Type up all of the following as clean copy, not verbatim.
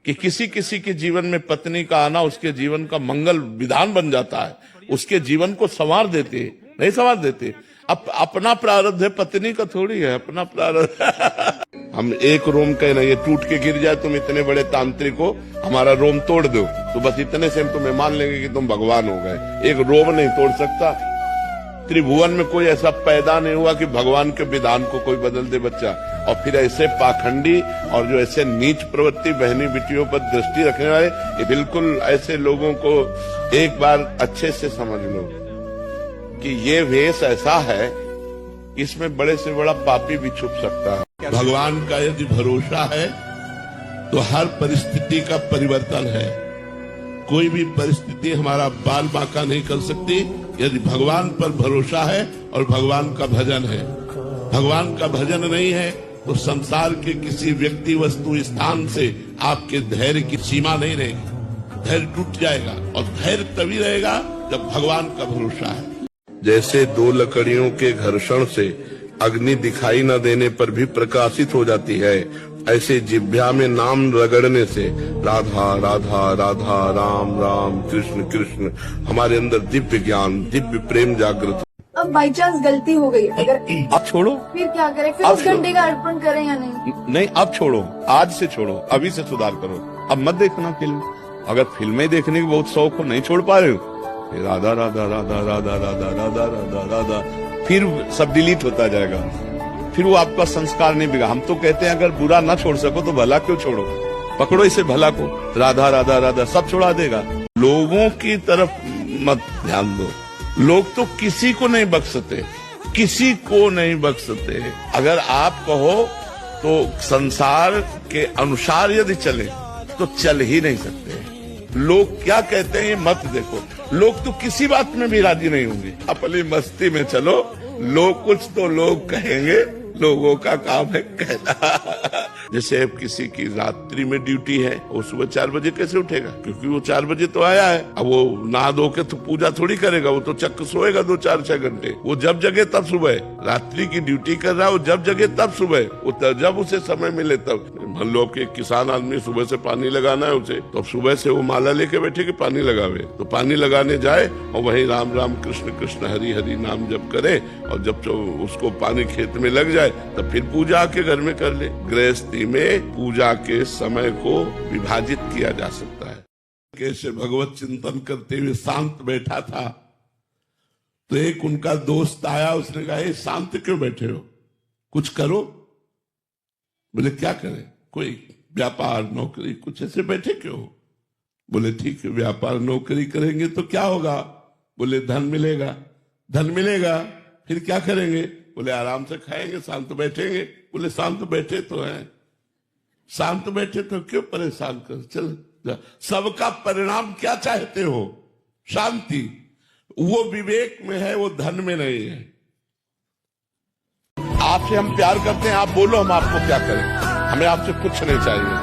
कि किसी किसी के जीवन में पत्नी का आना उसके जीवन का मंगल विधान बन जाता है, उसके जीवन को संवार देते, नहीं संवार देते। अपना प्रारब्ध है, पत्नी का थोड़ी है अपना प्रारब्ध। हम एक रोम कह रहे, ये टूट के गिर जाए, तुम इतने बड़े तांत्रिक हो, हमारा रोम तोड़ दो, तो बस इतने से हम तुम्हें मान लेंगे कि तुम भगवान हो गए। एक रोम नहीं तोड़ सकता। त्रिभुवन में कोई ऐसा पैदा नहीं हुआ कि भगवान के विधान को कोई बदल दे बच्चा। और फिर ऐसे पाखंडी और जो ऐसे नीच प्रवृत्ति बहनी बेटियों पर दृष्टि रखने वाले, ये बिल्कुल ऐसे लोगों को एक बार अच्छे से समझ लो कि ये वेश ऐसा है, इसमें बड़े से बड़ा पापी भी छुप सकता है। भगवान का यदि भरोसा है तो हर परिस्थिति का परिवर्तन है। कोई भी परिस्थिति हमारा बाल बांका नहीं कर सकती यदि भगवान पर भरोसा है और भगवान का भजन है। भगवान का भजन नहीं है तो संसार के किसी व्यक्ति वस्तु स्थान से आपके धैर्य की सीमा नहीं रहेगी। धैर्य टूट जाएगा और धैर्य तभी रहेगा जब भगवान का भरोसा है। जैसे दो लकड़ियों के घर्षण से अग्नि दिखाई न देने पर भी प्रकाशित हो जाती है, ऐसे जिह्वा में नाम रगड़ने से राधा राधा राधा राम राम कृष्ण कृष्ण हमारे अंदर दिव्य ज्ञान दिव्य प्रेम जागृत। अब बाई चांस गलती हो गई अगर, अब छोड़ो, फिर क्या करें? फिर उस घंटे का अर्पण करें या नहीं? नहीं, अब छोड़ो, आज से छोड़ो, अभी से सुधार करो। अब मत देखना फिल्म। अगर फिल्में देखने की बहुत शौक हो, नहीं छोड़ पा रहे हो, राधा राधा राधा राधा राधा राधा राधा राधा, फिर सब डिलीट होता जाएगा। फिर वो आपका संस्कार नहीं बिगड़ा। हम तो कहते हैं अगर बुरा ना छोड़ सको तो भला क्यों छोड़ो, पकड़ो इसे भला को, राधा राधा राधा सब छोड़ा देगा। लोगों की तरफ मत ध्यान दो। लोग तो किसी को नहीं बख्शते, किसी को नहीं बख्शते। अगर आप कहो तो संसार के अनुसार यदि चले तो चल ही नहीं सकते। लोग क्या कहते हैं ये मत देखो। लोग तो किसी बात में भी राजी नहीं होंगे। अपनी मस्ती में चलो, लोग कुछ तो लोग कहेंगे, लोगों का काम है कहना। जैसे अब किसी की रात्रि में ड्यूटी है, वो सुबह 4 बजे कैसे उठेगा? क्योंकि वो 4 बजे तो आया है। अब वो नहा धो के तो पूजा थोड़ी करेगा, वो तो चक्क सोएगा 2-4-6 घंटे। वो जब जगे तब सुबह। रात्रि की ड्यूटी कर रहा है, वो जब जगे तब सुबह, वो जब उसे समय मिले तब। मान लो कि किसान आदमी सुबह से पानी लगाना है उसे, तो सुबह से वो माला लेके बैठे कि पानी लगावे, तो पानी लगाने जाए और वहीं राम राम कृष्ण कृष्ण हरि हरि नाम जप करे, और जब उसको पानी खेत में लग जाए तब फिर पूजा आके घर में कर ले। गृहस्थी में पूजा के समय को विभाजित किया जा सकता है। कैसे भगवत चिंतन करते हुए शांत बैठा था, तो एक उनका दोस्त आया, उसने कहा शांत क्यों बैठे हो, कुछ करो। बोले क्या करें? कोई व्यापार नौकरी कुछ ऐसे बैठे क्यों? बोले ठीक है, व्यापार नौकरी करेंगे तो क्या होगा? बोले धन मिलेगा। धन मिलेगा फिर क्या करेंगे? बोले आराम से खाएंगे, शांत बैठेंगे। बोले शांत बैठे तो हैं, शांत बैठे तो क्यों परेशान कर, चल। सबका परिणाम क्या चाहते हो? शांति। वो विवेक में है, वो धन में नहीं है। आपसे हम प्यार करते हैं, आप बोलो हम आपको क्या करें। हमें आपसे कुछ नहीं चाहिए,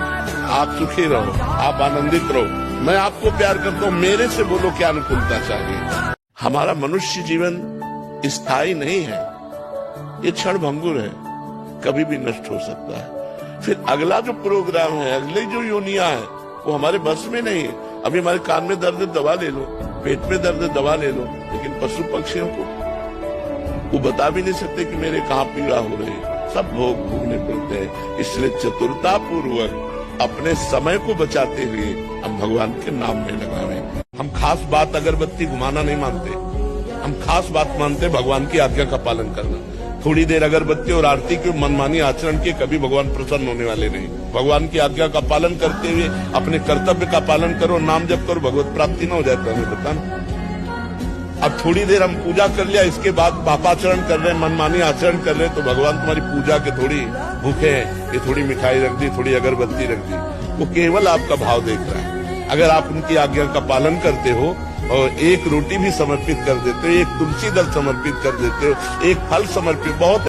आप सुखी रहो, आप आनंदित रहो। मैं आपको प्यार करता हूं, मेरे से बोलो क्या अनुकूलता चाहिए। हमारा मनुष्य जीवन स्थायी नहीं है, ये क्षण भंगुर है, कभी भी नष्ट हो सकता है। फिर अगला जो प्रोग्राम है, अगली जो योनिया है, वो हमारे बस में नहीं है। अभी हमारे कान में दर्द है दवा ले लो, पेट में दर्द है दवा ले लो, लेकिन पशु पक्षियों को वो बता भी नहीं सकते कि मेरे कहाँ पीड़ा हो रही है। सब भोग भोगने पड़ते हैं। इसलिए चतुरता पूर्वक अपने समय को बचाते हुए हम भगवान के नाम में लगावे। हम खास बात अगरबत्ती घुमाना नहीं मानते, हम खास बात मानते भगवान की आज्ञा का पालन करना। थोड़ी देर अगरबत्ती और आरती के मनमानी आचरण के कभी भगवान प्रसन्न होने वाले नहीं। भगवान की आज्ञा का पालन करते हुए अपने कर्तव्य का पालन करो, नाम जप करो, भगवत प्राप्ति न हो जाए तो हमें बताना। अब थोड़ी देर हम पूजा कर लिया, इसके बाद पापाचरण कर रहे हैं, मनमानी आचरण कर रहे हैं, तो भगवान तुम्हारी पूजा के थोड़ी भूखे हैं, ये थोड़ी मिठाई रख दी, थोड़ी अगरबत्ती रख दी। वो केवल आपका भाव देख रहा है। अगर आप उनकी आज्ञा का पालन करते हो और एक रोटी भी समर्पित कर देते हो, एक तुलसी दल समर्पित कर देते हो, एक फल समर्पित, बहुत